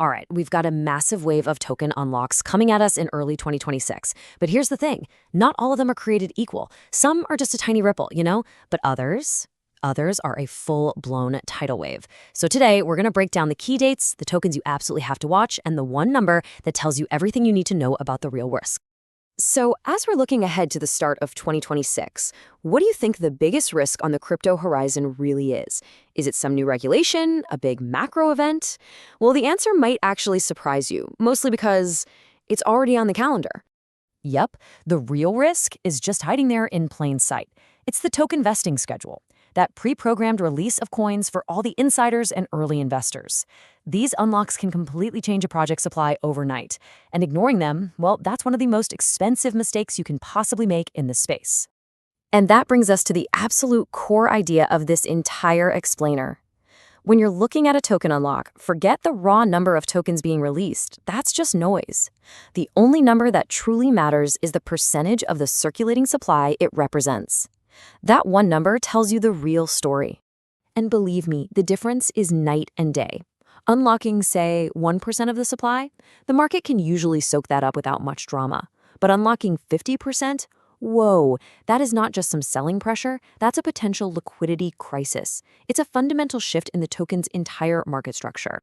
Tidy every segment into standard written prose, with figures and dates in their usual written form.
All right, we've got a massive wave of token unlocks coming at us in early 2026. But here's the thing, not all of them are created equal. Some are just a tiny ripple, but others are a full-blown tidal wave. So today, we're going to break down the key dates, the tokens you absolutely have to watch, and the one number that tells you everything you need to know about the real risk. So as we're looking ahead to the start of 2026, what do you think the biggest risk on the crypto horizon really is? Is it some new regulation, a big macro event? Well, the answer might actually surprise you, mostly because it's already on the calendar. Yep, the real risk is just hiding there in plain sight. It's the token vesting schedule, that pre-programmed release of coins for all the insiders and early investors. These unlocks can completely change a project supply overnight, and ignoring them, well, that's one of the most expensive mistakes you can possibly make in this space. And that brings us to the absolute core idea of this entire explainer. When you're looking at a token unlock, forget the raw number of tokens being released. That's just noise. The only number that truly matters is the percentage of the circulating supply it represents. That one number tells you the real story. And believe me, the difference is night and day. Unlocking, say, 1% of the supply, the market can usually soak that up without much drama. But unlocking 50%? Whoa, that is not just some selling pressure, that's a potential liquidity crisis. It's a fundamental shift in the token's entire market structure.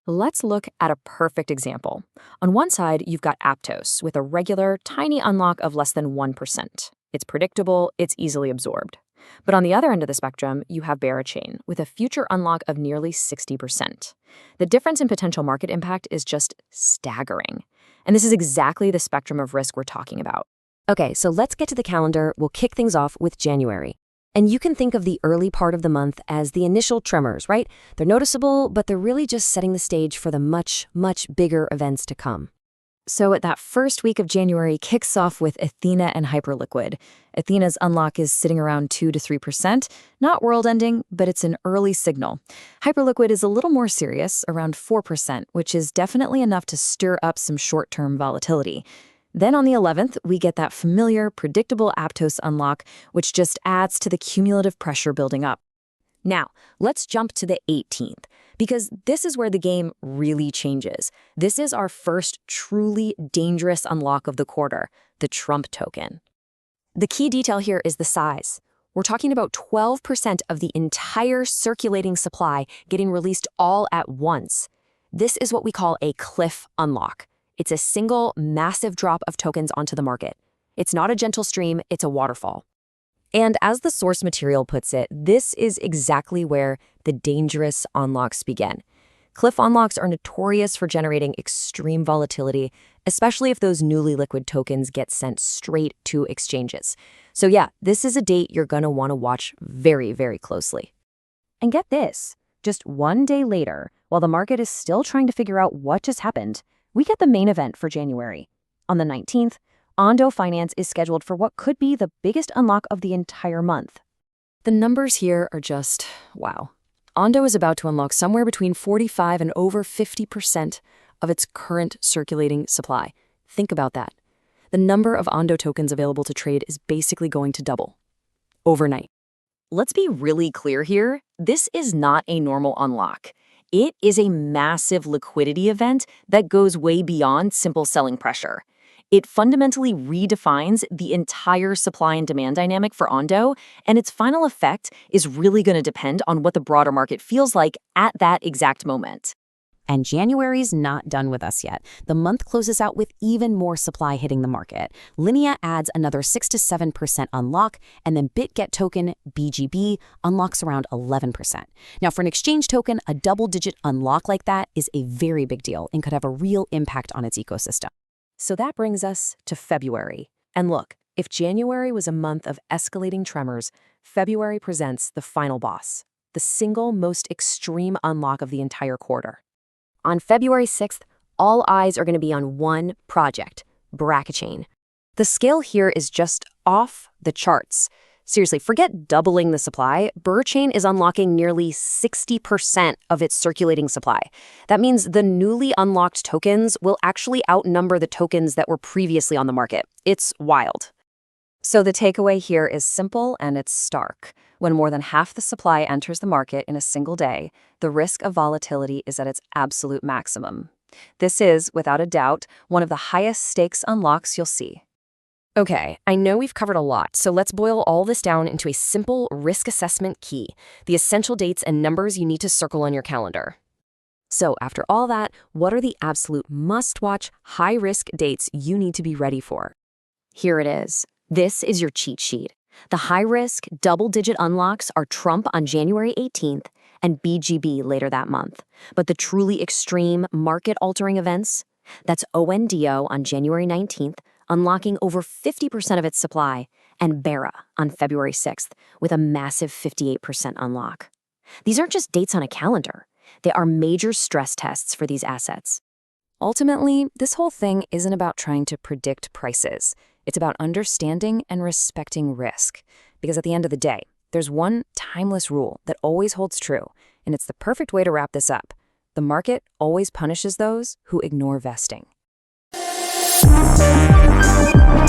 Let's look at a perfect example. On one side, you've got Aptos with a regular, tiny unlock of less than 1%. It's predictable, it's easily absorbed. But on the other end of the spectrum, you have Berachain with a future unlock of nearly 60%. The difference in potential market impact is just staggering. And this is exactly the spectrum of risk we're talking about. Okay, so let's get to the calendar. We'll kick things off with January. And you can think of the early part of the month as the initial tremors, right? They're noticeable, but they're really just setting the stage for the much, much bigger events to come. So that first week of January kicks off with Athena and Hyperliquid. Athena's unlock is sitting around 2 to 3%, not world-ending, but it's an early signal. Hyperliquid is a little more serious, around 4%, which is definitely enough to stir up some short-term volatility. Then on the 11th, we get that familiar, predictable Aptos unlock, which just adds to the cumulative pressure building up. Now, let's jump to the 18th, because this is where the game really changes. This is our first truly dangerous unlock of the quarter, the Trump token. The key detail here is the size. We're talking about 12% of the entire circulating supply getting released all at once. This is what we call a cliff unlock. It's a single, massive drop of tokens onto the market. It's not a gentle stream, it's a waterfall. And as the source material puts it, this is exactly where the dangerous unlocks begin. Cliff unlocks are notorious for generating extreme volatility, especially if those newly liquid tokens get sent straight to exchanges. So yeah, this is a date you're going to want to watch very, very closely. And get this, just one day later, while the market is still trying to figure out what just happened, we get the main event for January. On the 19th, Ondo Finance is scheduled for what could be the biggest unlock of the entire month. The numbers here are just, wow. Ondo is about to unlock somewhere between 45 and over 50% of its current circulating supply. Think about that. The number of Ondo tokens available to trade is basically going to double overnight. Let's be really clear here. This is not a normal unlock. It is a massive liquidity event that goes way beyond simple selling pressure. It fundamentally redefines the entire supply and demand dynamic for Ondo, and its final effect is really going to depend on what the broader market feels like at that exact moment. And January's not done with us yet. The month closes out with even more supply hitting the market. Linea adds another 6 to 7% unlock, and then BitGet token, BGB, unlocks around 11%. Now, for an exchange token, a double-digit unlock like that is a very big deal and could have a real impact on its ecosystem. So that brings us to February. And look, if January was a month of escalating tremors, February presents the final boss, the single most extreme unlock of the entire quarter. On February 6th, all eyes are going to be on one project, Berachain. The scale here is just off the charts. Seriously, forget doubling the supply. Berachain is unlocking nearly 60% of its circulating supply. That means the newly unlocked tokens will actually outnumber the tokens that were previously on the market. It's wild. So the takeaway here is simple and it's stark. When more than half the supply enters the market in a single day, the risk of volatility is at its absolute maximum. This is, without a doubt, one of the highest stakes unlocks you'll see. Okay, I know we've covered a lot, so let's boil all this down into a simple risk assessment key, the essential dates and numbers you need to circle on your calendar. So, after all that, what are the absolute must-watch, high-risk dates you need to be ready for? Here it is. This is your cheat sheet. The high-risk, double-digit unlocks are Trump on January 18th and BGB later that month. But the truly extreme, market-altering events? That's ONDO on January 19th, unlocking over 50% of its supply, and BERA on February 6th, with a massive 58% unlock. These aren't just dates on a calendar. They are major stress tests for these assets. Ultimately, this whole thing isn't about trying to predict prices. It's about understanding and respecting risk. Because at the end of the day, there's one timeless rule that always holds true, and it's the perfect way to wrap this up. The market always punishes those who ignore vesting.